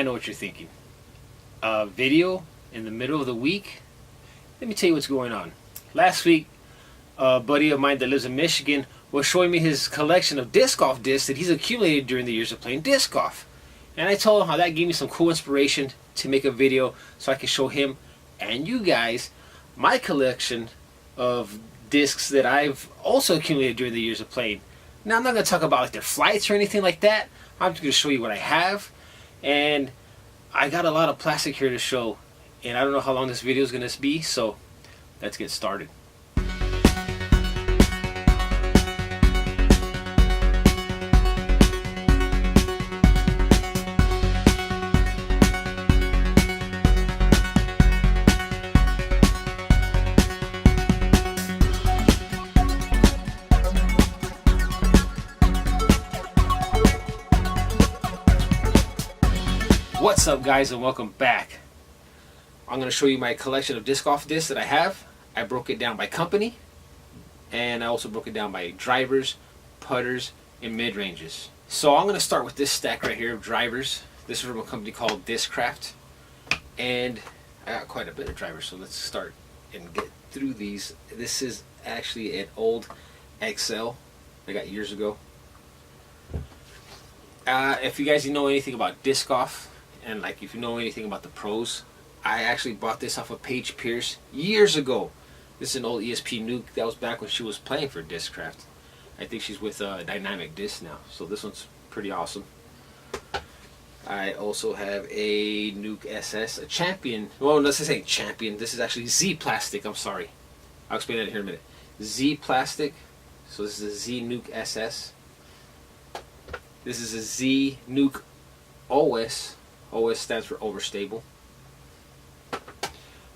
I know what you're thinking. A video in the middle of the week? Let me tell you what's going on. Last week, a buddy of mine that lives in Michigan was showing me his collection of disc golf discs that he's accumulated during the years of playing disc golf. And I told him how that gave me some cool inspiration to make a video so I could show him and you guys my collection of discs that I've also accumulated during the years of playing. Now, I'm not going to talk about like their flights or anything like that. I'm just going to show you what I have. And I got a lot of plastic here to show. And I don't know how long this video is going to be, so let's get started. What's up, guys, and welcome back. I'm going to show you my collection of disc golf discs that I have. I broke it down by company, and I also broke it down by drivers, putters, and mid-ranges. So I'm going to start with this stack right here of drivers. This is from a company called Discraft, and I got quite a bit of drivers, so let's start and get through these. This is actually an old XL I got years ago. If you guys know anything about disc golf, and like if you know anything about the pros, I actually bought this off of Paige Pierce years ago. This is an old ESP Nuke. That was back when she was playing for Discraft. I think she's with Dynamic Disc now. So this one's pretty awesome. I also have a Nuke SS, a Champion. Well, let's just say Champion. This is actually Z Plastic. I'm sorry. I'll explain that here in a minute. Z Plastic. So this is a Z Nuke SS. This is a Z Nuke OS. OS stands for overstable.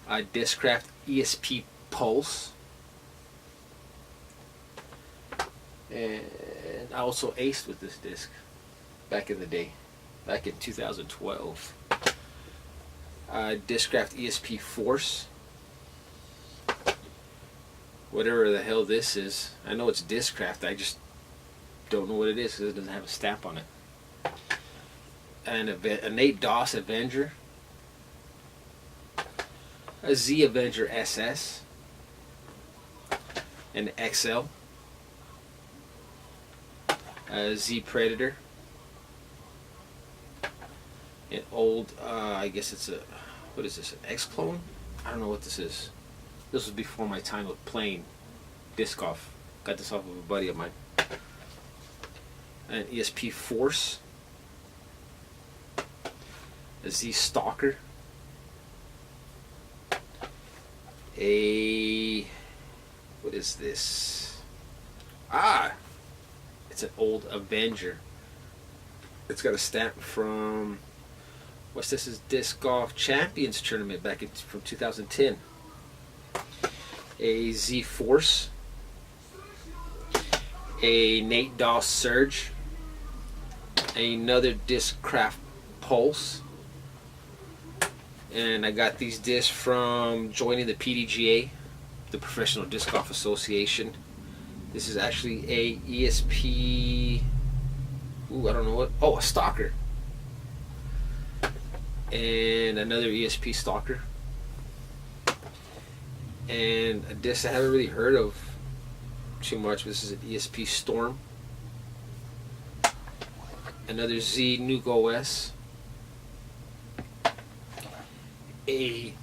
Discraft ESP Pulse. And I also aced with this disc back in the day, back in 2012. Discraft ESP Force. Whatever the hell this is. I know it's Discraft, I just don't know what it is because it doesn't have a stamp on it. And a Nate Doss Avenger, a Z Avenger SS, an XL, a Z Predator, an old, I guess it's a, what is this, an X-Clone? I don't know what this is. This was before my time of playing disc golf. Got this off of a buddy of mine. An ESP Force, a Z Stalker, a, what is this? It's an old Avenger. It's got a stamp from, what's this, is Disc Golf Champions Tournament back in, from 2010. A Z Force, a Nate Doss Surge, another Discraft Pulse. And I got these discs from joining the PDGA, the Professional Disc Golf Association. This is actually a ESP, I don't know what, a Stalker. And another ESP Stalker. And a disc I haven't really heard of too much, but this is an ESP Storm. Another Z Nuke OS. A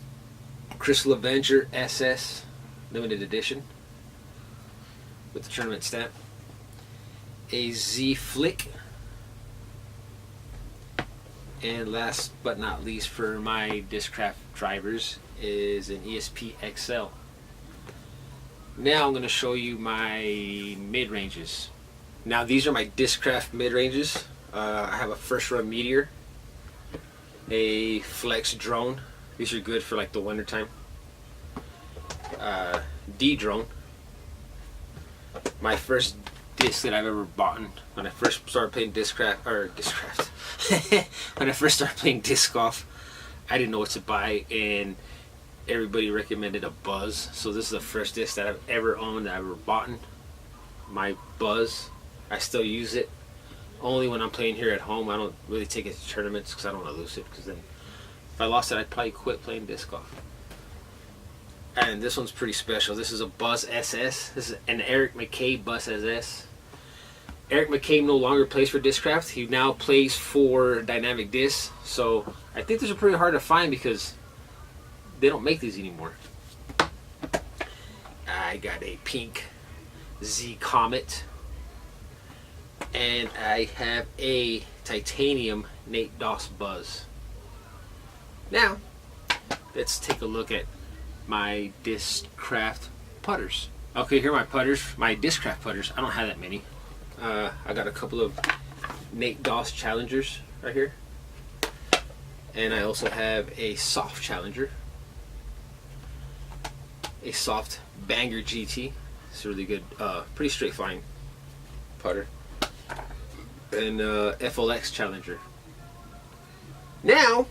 Crystal Avenger SS limited edition with the tournament stamp. A Z Flick. And last but not least for my Discraft drivers is an ESP XL. Now I'm going to show you my mid-ranges. Now these are my Discraft mid-ranges. I have a First Run Meteor, a Flex Drone. These are good for like the winter time. D-Drone. My first disc that I've ever bought when I first started playing Discraft. When I first started playing disc golf, I didn't know what to buy, and everybody recommended a Buzz. So this is the first disc that I've ever owned, that I've ever bought. My Buzz. I still use it only when I'm playing here at home. I don't really take it to tournaments because I don't want to lose it, because then if I lost it I'd probably quit playing disc golf. And this one's pretty special. This is a Buzz SS. This is an Eric McCabe Buzz SS. Eric McCabe no longer plays for Discraft. He now plays for Dynamic Disc. So I think these are pretty hard to find because they don't make these anymore. I got a pink Z Comet. And I have a titanium Nate Doss Buzz. Now, let's take a look at my Discraft putters. Okay, here are my putters, my Discraft putters. I don't have that many. I got a couple of Nate Doss Challengers right here. And I also have a soft Challenger. A soft Banger GT. It's a really good, pretty straight flying putter. And FLX Challenger. Now,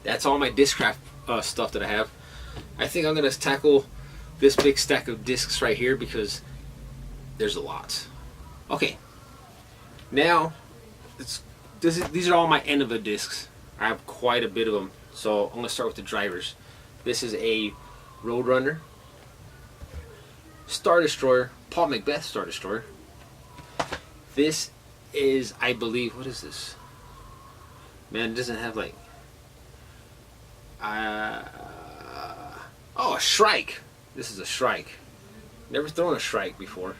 that's all my Discraft stuff that I have. I think I'm going to tackle this big stack of discs right here because there's a lot. Okay, now these are all my Innova discs. I have quite a bit of them, so I'm going to start with the drivers. This is a Roadrunner, Star Destroyer, Paul Macbeth Star Destroyer. This is, I believe, what is this? Man, it doesn't have like oh, a Shrike. This is a Shrike. Never thrown a Shrike before.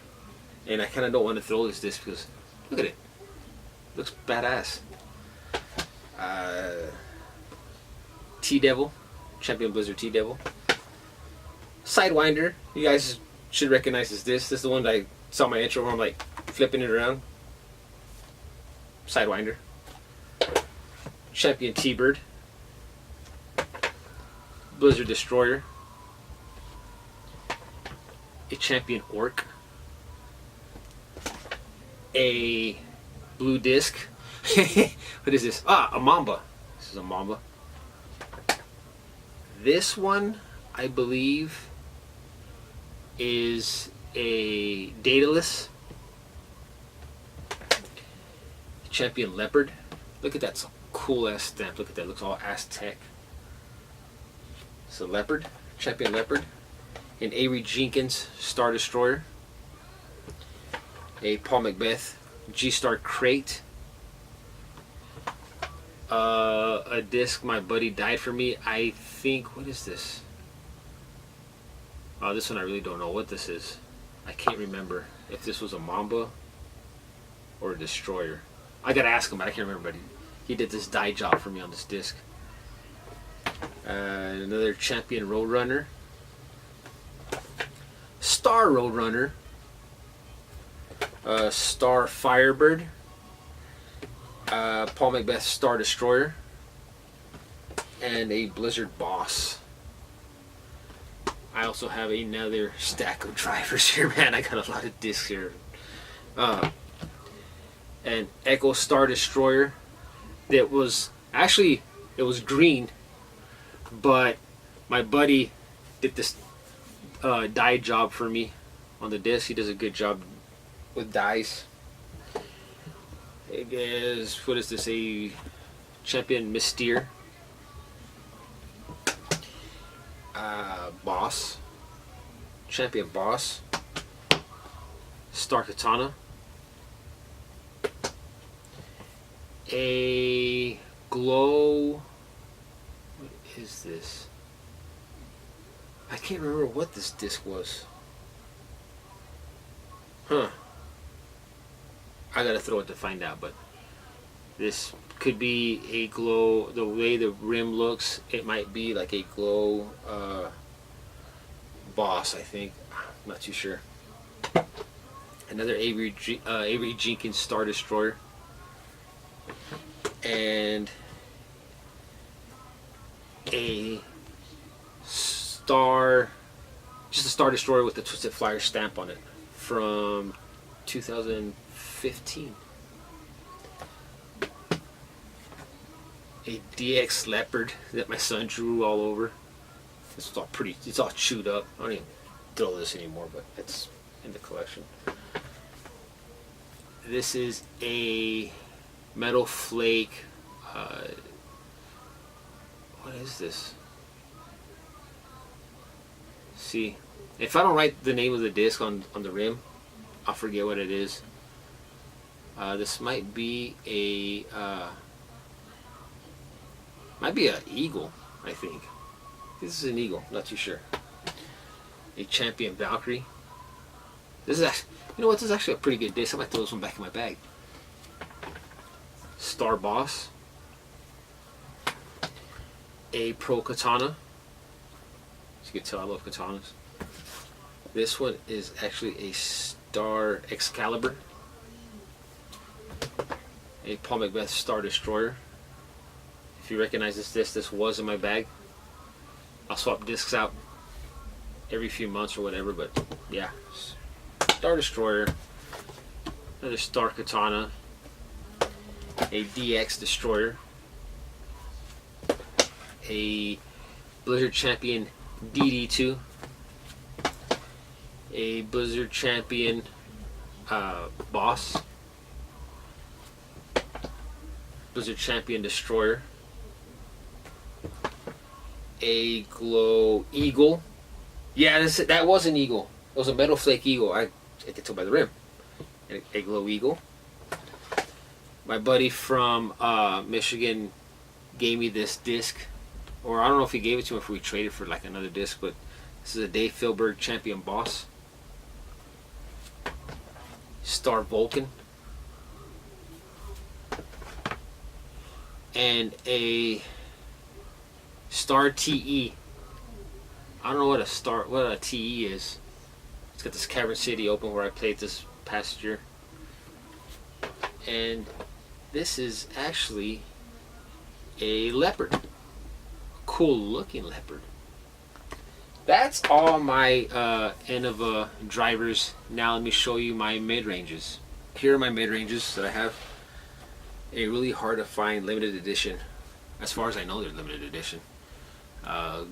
And I kind of don't want to throw this disc because, look at it. Looks badass. T-Devil. Champion Blizzard T-Devil. Sidewinder. You guys should recognize this. This is the one that I saw my intro where I'm like flipping it around. Sidewinder. Champion T-Bird. Blizzard Destroyer. A Champion Orc. A blue disc. What is this? Ah, a Mamba. This is a Mamba. This one, I believe, is a Daedalus. Champion Leopard. Look at that, some cool ass stamp. Look at that, it looks all Aztec. It's a Leopard, Champion Leopard. An Avery Jenkins Star Destroyer. A Paul Macbeth G-Star Crate. A disc my buddy died for me. I think, what is this? Oh, this one I really don't know what this is. I can't remember if this was a Mamba or a Destroyer. I gotta ask him, but I can't remember. But he did this die job for me on this disc. Another Champion Roadrunner. Star Roadrunner. Star Firebird. Paul Macbeth Star Destroyer. And a Blizzard Boss. I also have another stack of drivers here, man. I got a lot of discs here. An Echo Star Destroyer that was actually, it was green, but my buddy did this dye job for me on the disc. He does a good job with dyes. It is, what is this, a Champion Mystere. Boss. Champion Boss. Star Katana. A glow. What is this? I can't remember what this disc was. Huh. I gotta throw it to find out, but this could be a glow. The way the rim looks, it might be like a glow boss, I think. I'm not too sure. Another Avery Jenkins Star Destroyer. And a Star, just a Star Destroyer with the Twisted Flyer stamp on it from 2015. A DX Leopard that my son drew all over. It's all pretty, it's all chewed up. I don't even throw this anymore, but it's in the collection. This is a metal flake. What is this? See, if I don't write the name of the disc on the rim, I'll forget what it is. This might be a eagle, I think. This is an eagle, not too sure. A champion Valkyrie. This is, you know what? This is actually a pretty good disc. I might throw this one back in my bag. Star Boss. A Pro Katana. As you can tell, I love katanas. This one is actually a Star Excalibur. A Paul Macbeth Star Destroyer. If you recognize this disc, this was in my bag. I'll swap discs out every few months or whatever, but yeah. Star Destroyer. Another Star Katana. A DX Destroyer. A Blizzard Champion DD2. A Blizzard Champion Boss. Blizzard Champion Destroyer. A Glow Eagle. Yeah, that was an eagle. It was a metal flake eagle. I could tell by the rim. A Glow Eagle. My buddy from Michigan gave me this disc, or I don't know if he gave it to me or if we traded for like another disc, but this is a Dave Philberg Champion Boss. Star Vulcan. And a Star TE. I don't know what a TE is. It's got this Cavern City open where I played this past year. And this is actually a leopard. Cool looking leopard. That's all my Innova drivers. Now let me show you my mid-ranges. Here are my mid-ranges that I have. A really hard to find limited edition. As far as I know, they're limited edition.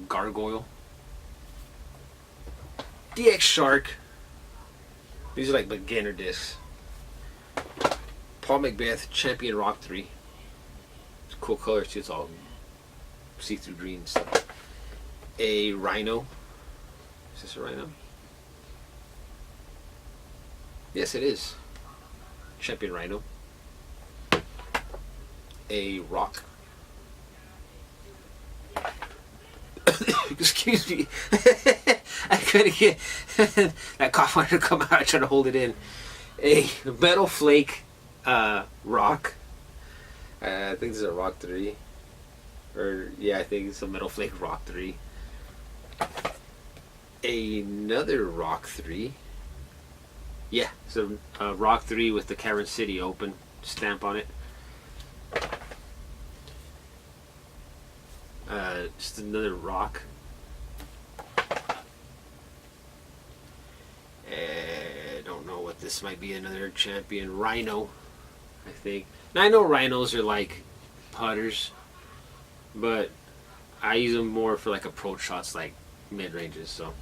Gargoyle. DX Shark. These are like beginner discs. Paul Macbeth Champion Rock 3. It's a cool color too. It's all see-through green and stuff. A Rhino. Is this a Rhino? Yes, it is. Champion Rhino. A Rock. Excuse me. I couldn't get that cough wanted to come out. I tried to hold it in. A Metal Flake Rock. I think this is a Rock 3. Or yeah, I think it's a Metal Flake Rock 3. Another Rock 3. Yeah, it's a Rock 3 with the Cavern City open stamp on it. Just another Rock. I don't know what this might be. Another Champion Rhino, I think. Now I know Rhinos are like putters, but I use them more for like approach shots, like mid ranges. So,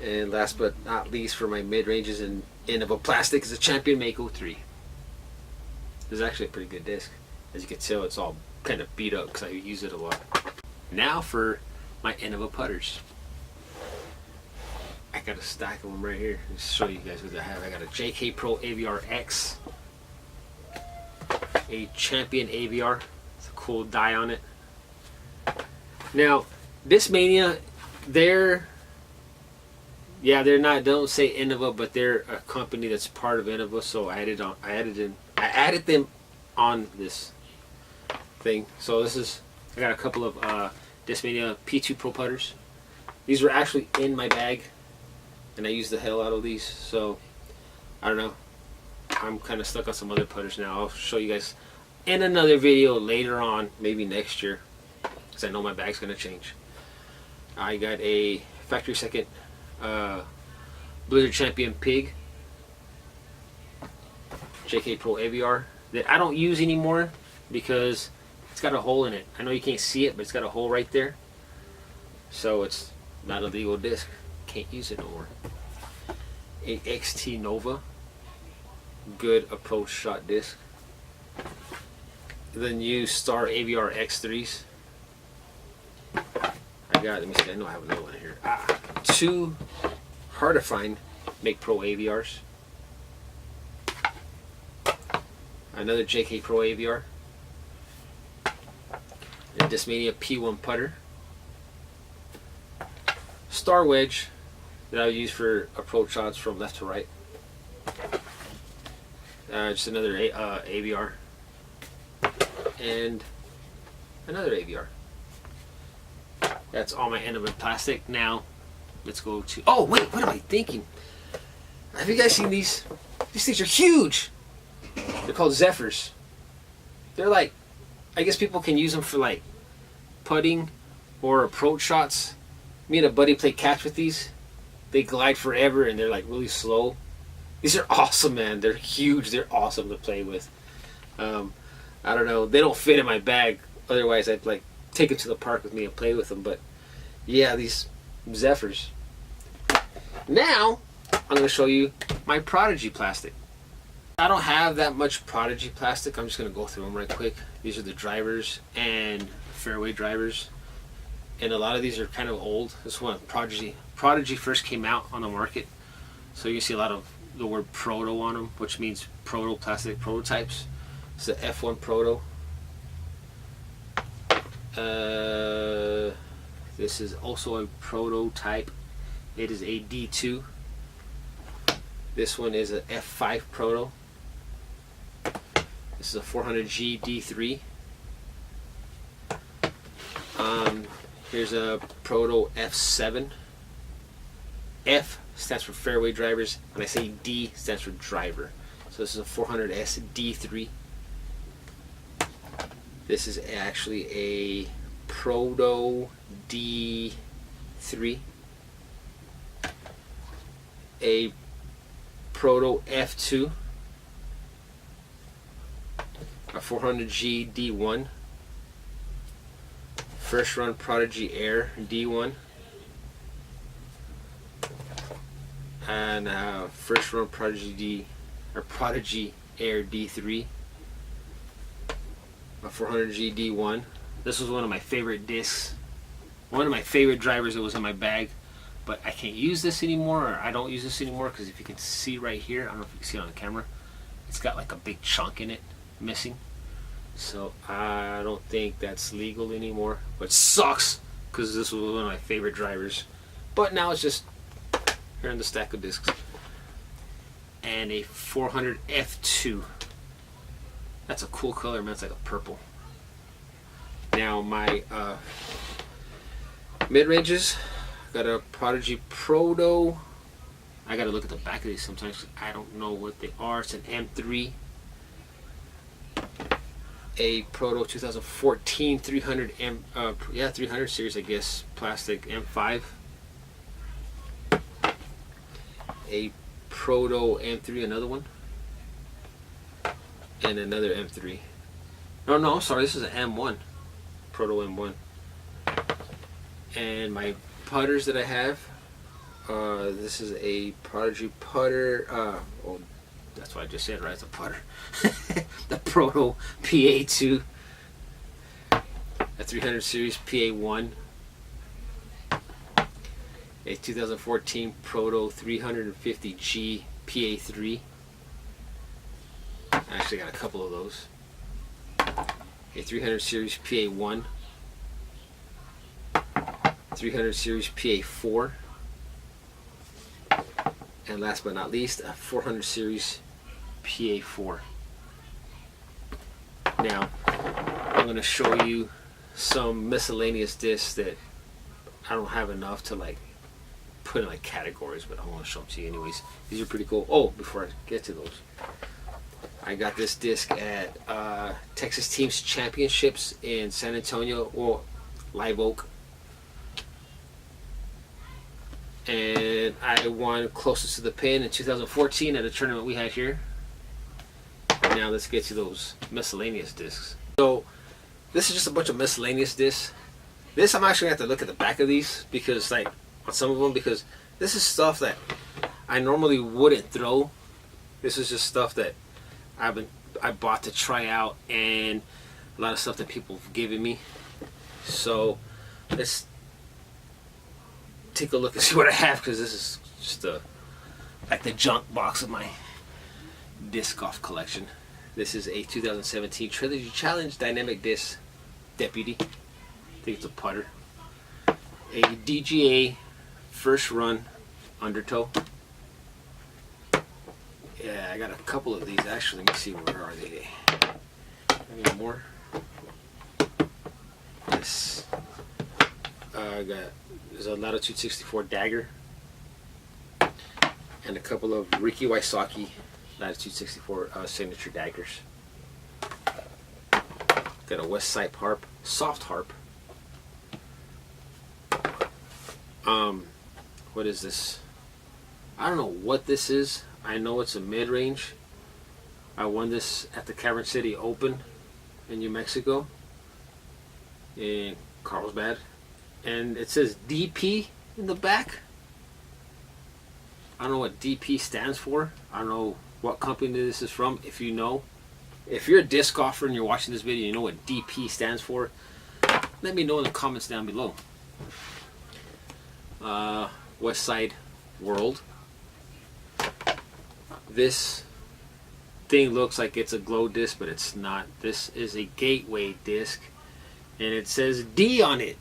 and last but not least, for my mid ranges and Innova Plastic is a Champion Mako 3. This is actually a pretty good disc. As you can tell, it's all kind of beat up because I use it a lot. Now for my Innova putters. I got a stack of them right here. Let me show you guys what I have. I got a JK Pro AVR X, a Champion AVR. It's a cool die on it. Now, this Mania, they're not. Don't say Innova, but they're a company that's part of Innova. So I added them on this thing. So this is. I got a couple of Discmania P2 Pro putters. These were actually in my bag, and I used the hell out of these. So I don't know. I'm kind of stuck on some other putters now. I'll show you guys in another video later on, maybe next year, because I know my bag's gonna change. I got a factory second Blizzard Champion Pig JK Pro AVR that I don't use anymore because it's got a hole in it. I know you can't see it, but it's got a hole right there. So it's not a legal disc. Can't use it no more. A XT Nova. good approach shot disc. Then use Star AVR X3s. I got, let me see, I know I have another one here. 2 hard to find Make Pro AVRs. Another JK Pro AVR. A Discmania P1 putter. Star wedge that I would use for approach shots from left to right. Just another AVR. And another AVR. That's all my end-of-it plastic. Now, let's go to... Oh, wait, what am I thinking? Have you guys seen these? These things are huge. They're called Zephyrs. They're like... I guess people can use them for like putting or approach shots. Me and a buddy play catch with these. They glide forever and they're like really slow. These are awesome, man. They're huge. They're awesome to play with. I don't know. They don't fit in my bag. Otherwise, I'd like take them to the park with me and play with them. But yeah, these Zephyrs. Now, I'm going to show you my Prodigy plastic. I don't have that much Prodigy plastic. I'm just going to go through them right quick. These are the drivers and fairway drivers. And a lot of these are kind of old. This one, Prodigy first came out on the market. So you can see a lot of the word proto on them, which means proto plastic prototypes. It's the F1 Proto. This is also a prototype. It is a D2. This one is a F5 Proto. This is a 400G D3. Here's a Proto F7. F stands for fairway drivers. When I say D, stands for driver. So this is a 400S D3. This is actually a Proto D3. A Proto F2. A 400G D1. First run Prodigy Air D1. And first run Prodigy Air D3. A 400G D1. This was one of my favorite discs. One of my favorite drivers that was in my bag. But I can't use this anymore, or I don't use this anymore, because if you can see right here, I don't know if you can see it on the camera, it's got like a big chunk in it missing. So I don't think that's legal anymore, which sucks, because this was one of my favorite drivers. But now it's just here in the stack of discs. And a 400 F2. That's a cool color, man. It's like a purple. Now my mid-ranges, got a Prodigy Proto. I gotta look at the back of these sometimes. I don't know what they are. It's an M3. A Proto 2014 300 300 series, I guess, plastic M5. A Proto M3, another one, and another M3. No, sorry, this is an M1, Proto M1. And my putters that I have, this is a Prodigy putter. Oh, that's what I just said, right? It's a putter. The Proto PA2, a 300 series PA1, a 2014 Proto 350G PA3. I actually got a couple of those. A 300 series PA1, 300 series PA4, and last but not least, a 400 series PA4. Now, I'm going to show you some miscellaneous discs that I don't have enough to like put in like categories, but I want to show them to you anyways. These are pretty cool. Oh, before I get to those, I got this disc at Texas Teams Championships in San Antonio, or Live Oak. And I won closest to the pin in 2014 at a tournament we had here. Now let's get to those miscellaneous discs. So this is just a bunch of miscellaneous discs. This I'm actually going to have to look at the back of these, because like on some of them, because this is stuff that I normally wouldn't throw This is just stuff that I bought to try out, and a lot of stuff that people have given me. So let's take a look and see what I have, because this is just like the junk box of my disc golf collection. This is a 2017 Trilogy Challenge Dynamic Disc Deputy. I think it's a putter. A DGA first run undertow. Yeah, I got a couple of these actually. Let me see, where are they? Any more? This. There's a Latitude 64 dagger. And a couple of Riki Wysocki Latitude 64 signature daggers. Got a West Side harp, soft harp. What is this? I don't know what this is. I know it's a mid-range. I won this at the Cavern City Open in New Mexico, in Carlsbad, and it says DP in the back. I don't know what DP stands for. I don't know what company this is from. If you know, if you're a disc golfer and you're watching this video, you know what DP stands for, let me know in the comments down below. West Side World. This thing looks like it's a glow disc, but it's not. This is a gateway disc, and it says D on it.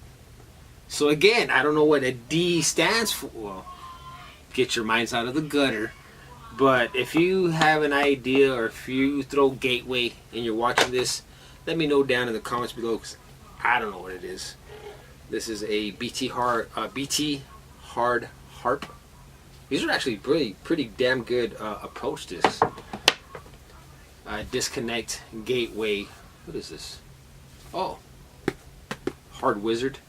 So again, I don't know what a D stands for. Well, get your minds out of the gutter. But if you have an idea, or if you throw gateway and you're watching this, let me know down in the comments below, because I don't know what it is. This is a BT hard harp. These are actually pretty damn good approach discs. Disconnect gateway. What is this? Oh, Hard Wizard.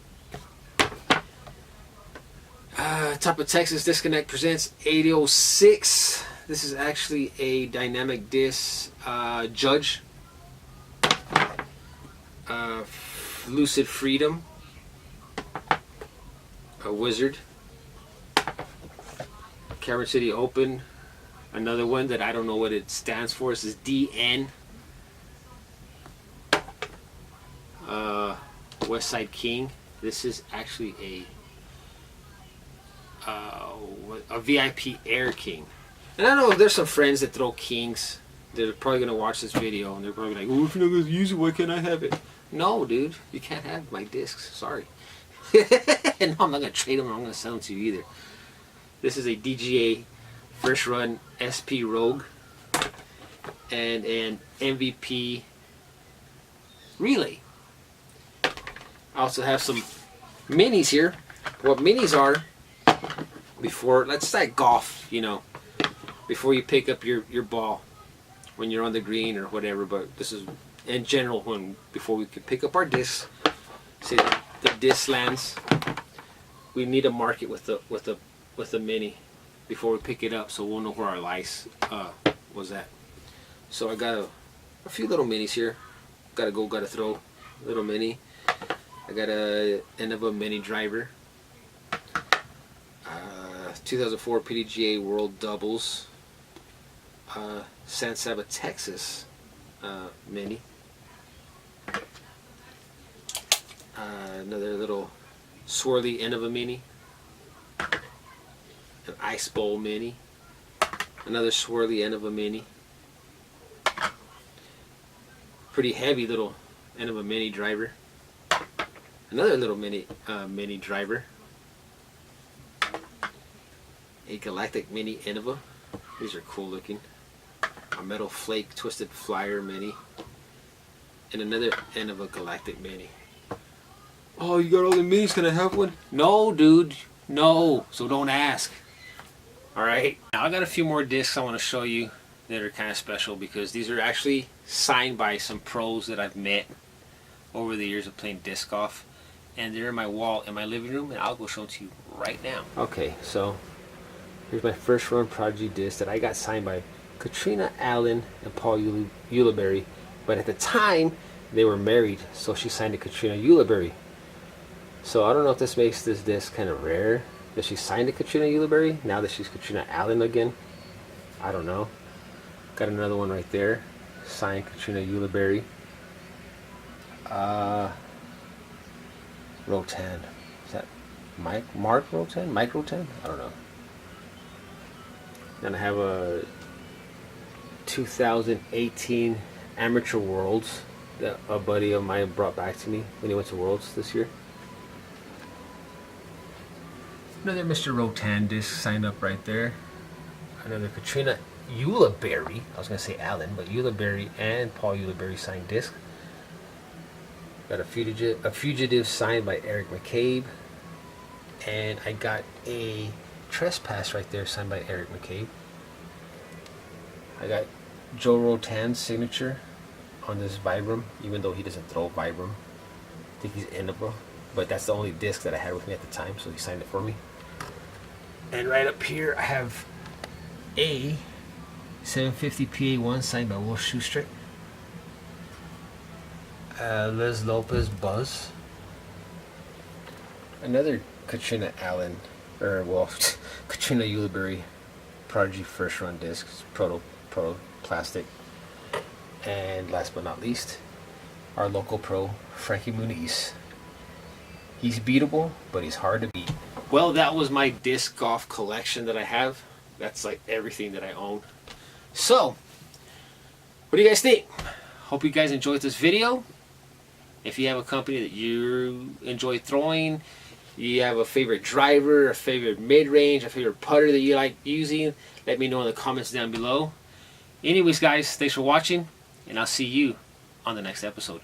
Top of Texas Disconnect presents 8006. This is actually a dynamic disc. Judge. Lucid Freedom. A Wizard. Cavern City Open. Another one that I don't know what it stands for. This is DN. West Side King. This is actually a VIP Air King. And I know there's some friends that throw kings. They're probably going to watch this video and they're probably like, oh, if you're not going to use it, why can't I have it? No, dude. You can't have my discs. Sorry. And no, I'm not going to trade them, or I'm going to sell them to you either. This is a DGA first run SP Rogue and an MVP relay. I also have some minis here. What minis are, before, let's say golf, you know, before you pick up your ball when you're on the green or whatever, but this is in general before we can pick up our discs. Say the disc lands, we need to mark it with the mini before we pick it up, so we'll know where our lice was at. So I got a few little minis here. Gotta throw little mini. I got a end of a mini driver. 2004 PDGA World Doubles. San Saba, Texas mini. Another little swirly end of a mini. An ice bowl mini. Another swirly end of a mini. Pretty heavy little end of a mini driver. Another little mini driver. A Galactic Mini Innova. These are cool looking. A Metal Flake Twisted Flyer Mini. And another Innova Galactic Mini. Oh, you got all the minis, can I have one? No, dude. No. So don't ask. Alright. Now I got a few more discs I want to show you that are kind of special, because these are actually signed by some pros that I've met over the years of playing disc golf. And they're in my wall in my living room, and I'll go show them to you right now. Okay, so here's my first run Prodigy disc that I got signed by Katrina Allen and Paul Ulibarri. But at the time, they were married, so she signed to Katrina Ulibarri. So I don't know if this makes this disc kind of rare that she signed to Katrina Ulibarri now that she's Katrina Allen again. I don't know. Got another one right there. Signed Katrina Ulibarri. Rotan. Is that Mark Rotan? Mike Rotan? I don't know. Then I have a 2018 Amateur Worlds that a buddy of mine brought back to me when he went to Worlds this year. Another Mr. Rotan disc signed up right there. Another Katrina Ulibarri. I was going to say Allen, but Ulibarri and Paul Ulibarri signed disc. Got a fugitive signed by Eric McCabe. And I got a Trespass right there signed by Eric McCabe. I got Joe Rotan's signature on this Vibram, even though he doesn't throw Vibram. I think he's Innova, but that's the only disc that I had with me at the time, so he signed it for me. And right up here I have a 750 PA1 signed by Wolf Shoestrick. Les Lopez Buzz. Another Katrina Allen, or well, Katrina Ulibarri Prodigy first run discs, Proto Plastic. And last but not least, our local pro, Frankie Muniz. He's beatable, but he's hard to beat. Well, that was my disc golf collection that I have. That's like everything that I own. So, what do you guys think? Hope you guys enjoyed this video. If you have a company that you enjoy throwing, you have a favorite driver, a favorite mid-range, a favorite putter that you like using, let me know in the comments down below. Anyways, guys, thanks for watching, and I'll see you on the next episode.